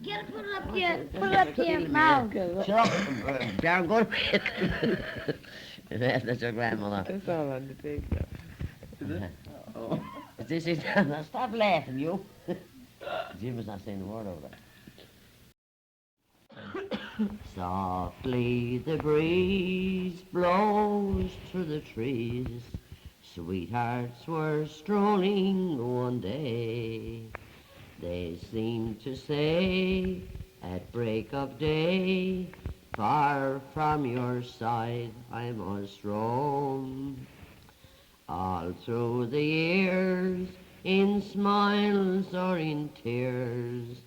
Get it, put it up to your mouth. Shut up, Darren, go to bed. That's your grandmother. That's all on the picture. Is this it? Now stop laughing, you. Jim is not saying the word over there. Softly the breeze blows through the trees. Sweethearts were strolling one day. They seemed to say at break of day, far from your side I must roam. All through the years, in smiles or in tears,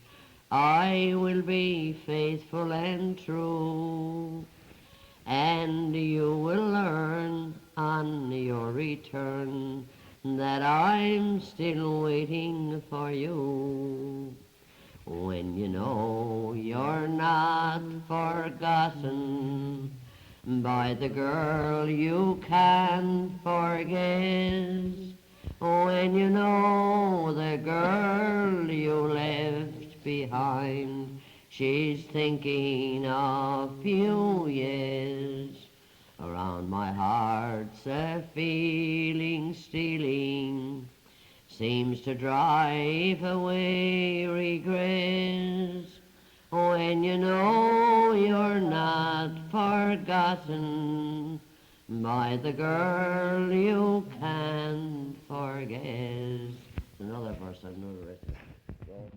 I will be faithful and true. And you will learn on your return that I'm still waiting for you. When you know you're not forgotten by the girl you can't forget, when you know the girl you left behind, she's thinking of you, yes. Around my heart's a feeling stealing, seems to drive away regrets. When you know you're not forgotten by the girl you can't forget. Another verse, I know the rest of it.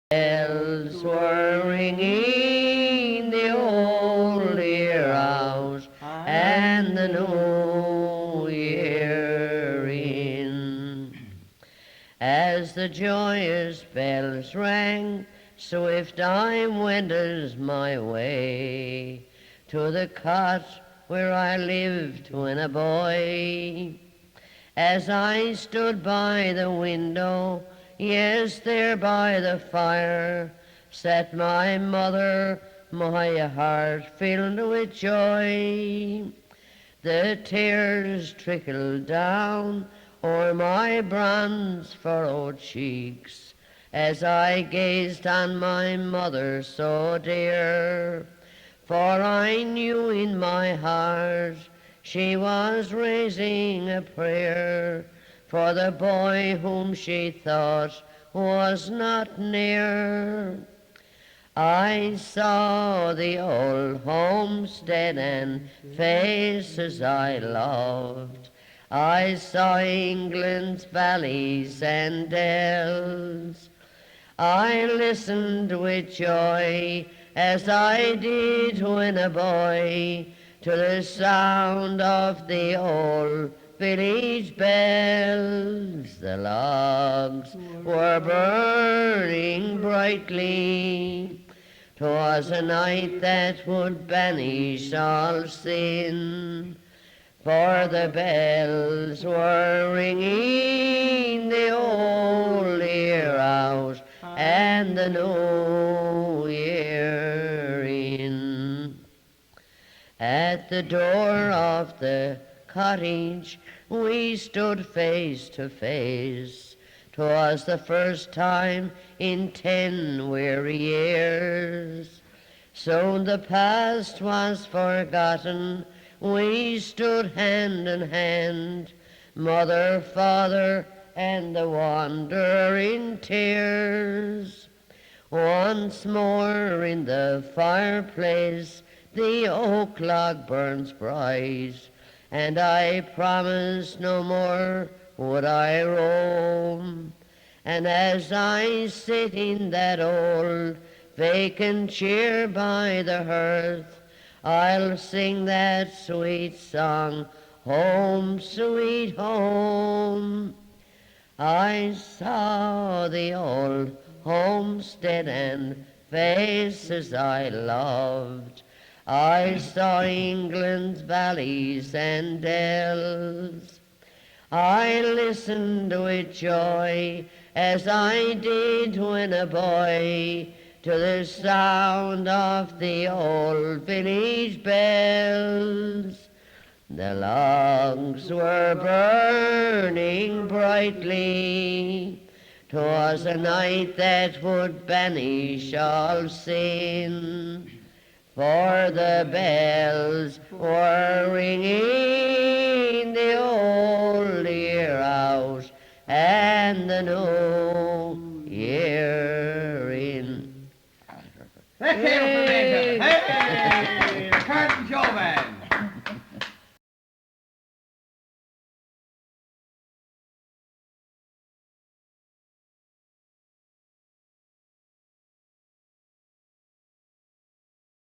Bells were ringing the old year out, and the new year in. As the joyous bells rang, swift I wended my way to the cot where I lived when a boy. As I stood by the window, yes, there by the fire, sat my mother, my heart filled with joy. The tears trickled down o'er my bronze-furrowed cheeks as I gazed on my mother so dear, for I knew in my heart she was raising a prayer for the boy whom she thought was not near. I saw the old homestead and faces I loved. I saw England's valleys and dells. I listened with joy as I did when a boy to the sound of the old village bells. The logs were burning brightly. 'Twas a night that would banish all sin, for the bells were ringing the old year out and the new year in. At the door of the cottage we stood face to face. 'Twas the first time in 10 weary years. Soon the past was forgotten. We stood hand in hand, mother, father, and the wanderer in tears. Once more in the fireplace the oak log burns bright, and I promised no more would I roam. And as I sit in that old vacant chair by the hearth, I'll sing that sweet song, Home, Sweet Home. I saw the old homestead and faces I loved. I saw England's valleys and dells. I listened with joy as I did when a boy to the sound of the old village bells. The logs were burning brightly. 'Twas 'Twas a night that would banish all sin, for the bells were ringing the old year out, and the